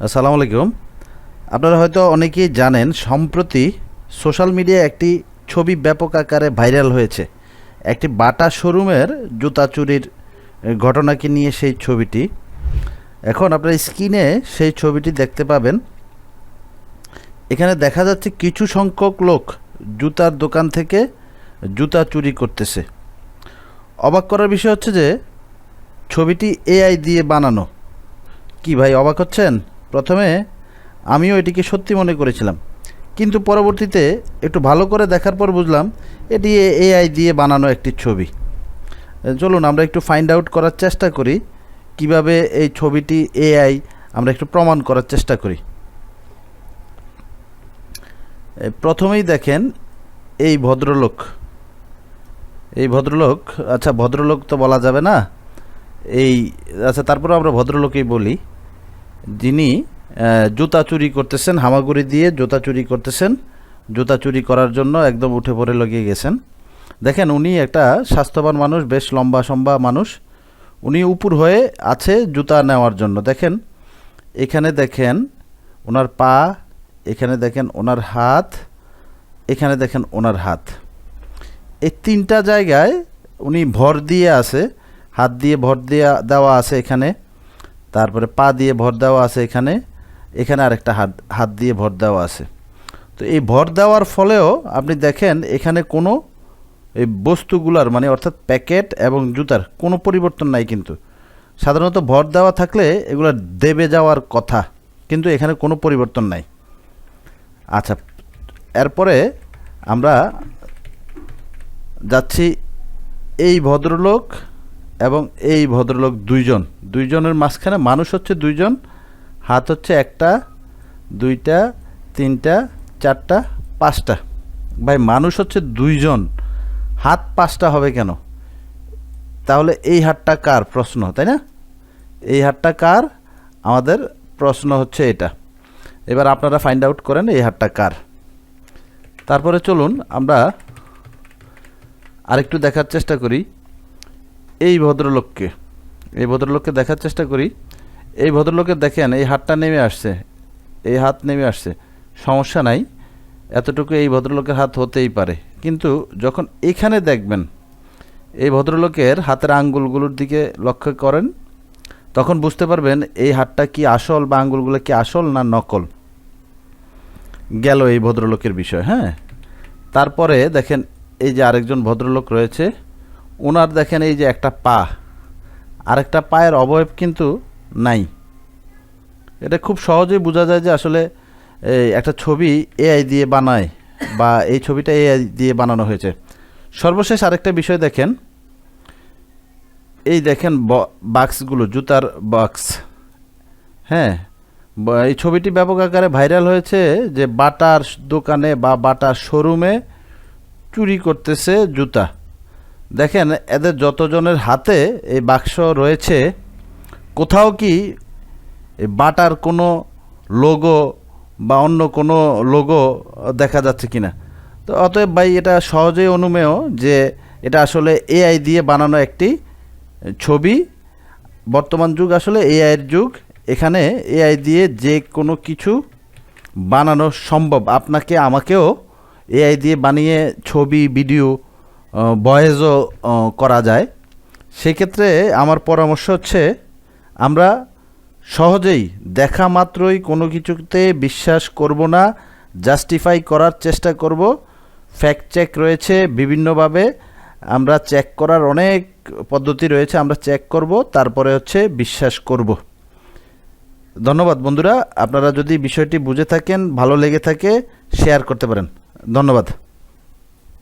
আসসালামু আলাইকুম। আপনারা হয়তো অনেকেই জানেন, সম্প্রতি সোশ্যাল মিডিয়ায় একটি ছবি ব্যাপক আকারে ভাইরাল হয়েছে। একটি বাটা শোরুমের জুতা চুরির ঘটনাকে নিয়ে সেই ছবিটি। এখন আপনার স্ক্রিনে সেই ছবিটি দেখতে পাবেন। এখানে দেখা যাচ্ছে কিছু সংখ্যক লোক জুতার দোকান থেকে জুতা চুরি করতেছে। অবাক করার বিষয় হচ্ছে যে ছবিটি এআই দিয়ে বানানো। কি ভাই, অবাক হচ্ছেন? প্রথমে আমিও এটিকে সত্যি মনে করেছিলাম, কিন্তু পরবর্তীতে একটু ভালো করে দেখার পর বুঝলাম এটি এআই দিয়ে বানানো একটি ছবি। চলুন আমরা একটু ফাইন্ড আউট করার চেষ্টা করি কিভাবে এই ছবিটি এআই, আমরা একটু প্রমাণ করার চেষ্টা করি। প্রথমেই দেখেন এই ভদ্রলোক, আচ্ছা ভদ্রলোক তো বলা যাবে না, আচ্ছা তারপরে আমরা ভদ্রলোকেই বলি, যিনি জুতা চুরি করতেছেন, হামাগুড়ি দিয়ে জুতা চুরি করতেছেন। জুতা চুরি করার জন্য একদম উঠে পড়ে লাগিয়ে গেছেন। দেখেন উনি একটা স্বাস্থ্যবান মানুষ, বেশ লম্বা সম্বা মানুষ। উনি উপর হয়ে আছে জুতা নেওয়ার জন্য। দেখেন এখানে দেখেন ওনার পা, এখানে দেখেন ওনার হাত, এখানে দেখেন ওনার হাত। এই তিনটা জায়গায় উনি ভর দিয়ে আছে। হাত দিয়ে ভর দেওয়া আছে এখানে, তারপরে পা দিয়ে ভর দেওয়া আছে এখানে, এখানে আরেকটা হাত দিয়ে ভর দেওয়া আছে। তো এই ভর দেওয়ার ফলেও আপনি দেখেন এখানে কোনো এই বস্তুগুলার মানে অর্থাৎ প্যাকেট এবং জুতার কোনো পরিবর্তন নাই। কিন্তু সাধারণত ভর দেওয়া থাকলে এগুলো দেবে যাওয়ার কথা, কিন্তু এখানে কোনো পরিবর্তন নাই। আচ্ছা, এরপরে আমরা যাচ্ছি এই ভদ্রলোক এবং এই ভদ্রলোক দুইজনের মাঝখানে মানুষ হচ্ছে দুইজন, হাত হচ্ছে একটা, দুইটা, তিনটা, চারটা, পাঁচটা। ভাই মানুষ হচ্ছে দুইজন, হাত পাঁচটা হবে কেন? তাহলে এই হাতটা কার প্রশ্ন, তাই না? এই হাতটা কার, আমাদের প্রশ্ন হচ্ছে এটা। এবার আপনারা ফাইন্ড আউট করেন এই হাতটা কার। তারপরে চলুন আমরা আরেকটু দেখার চেষ্টা করি এই ভদ্রলোককে দেখার চেষ্টা করি। এই ভদ্রলোকের দেখেন এই হাতটা নেমে আসছে, এই হাত নেমে আসছে, সমস্যা নাই, এতটুকু এই ভদ্রলোকের হাত হতেই পারে। কিন্তু যখন এখানে দেখবেন এই ভদ্রলোকের হাতের আঙ্গুলগুলোর দিকে লক্ষ্য করেন, তখন বুঝতে পারবেন এই হাতটা কি আসল বা আঙ্গুলগুলো কি আসল না নকল। গেল এই ভদ্রলোকের বিষয়। হ্যাঁ, তারপরে দেখেন এই যে আরেকজন ভদ্রলোক রয়েছে, ওনার দেখেন এই যে একটা পা, আরেকটা পায়ের অবয়ব কিন্তু নাই। এটা খুব সহজেই বোঝা যায় যে আসলে একটা ছবি এআই দিয়ে বানায় বা এই ছবিটা এআই দিয়ে বানানো হয়েছে। সর্বশেষ আরেকটা বিষয় দেখেন, এই দেখেন বাক্সগুলো, জুতার বাক্স। হ্যাঁ, এই ছবিটি ব্যাপক আকারে ভাইরাল হয়েছে যে বাটার দোকানে বা বাটার শোরুমে চুরি করতেছে জুতা। দেখেন এদের যতজনের হাতে এই বাক্স রয়েছে, কোথাও কি বাটার কোনো লোগো বা অন্য কোনো লোগো দেখা যাচ্ছে কিনা। তো অতএব ভাই এটা সহজেই অনুমেয় যে এটা আসলে এআই দিয়ে বানানো একটি ছবি। বর্তমান যুগ আসলে এআইয়ের যুগ। এখানে এআই দিয়ে যে কোনো কিছু বানানো সম্ভব। আপনাকে আমাকেও এআই দিয়ে বানিয়ে ছবি, ভিডিও, ভয়েসও করা যায়। সেক্ষেত্রে আমার পরামর্শ হচ্ছে আমরা সহজেই দেখা মাত্রই কোনো কিছুতে বিশ্বাস করব না, জাস্টিফাই করার চেষ্টা করব। ফ্যাক্ট চেক রয়েছে বিভিন্নভাবে, আমরা চেক করার অনেক পদ্ধতি রয়েছে, আমরা চেক করব, তারপরে হচ্ছে বিশ্বাস করব। ধন্যবাদ বন্ধুরা। আপনারা যদি বিষয়টি বুঝে থাকেন, ভালো লেগে থাকে, শেয়ার করতে পারেন। ধন্যবাদ।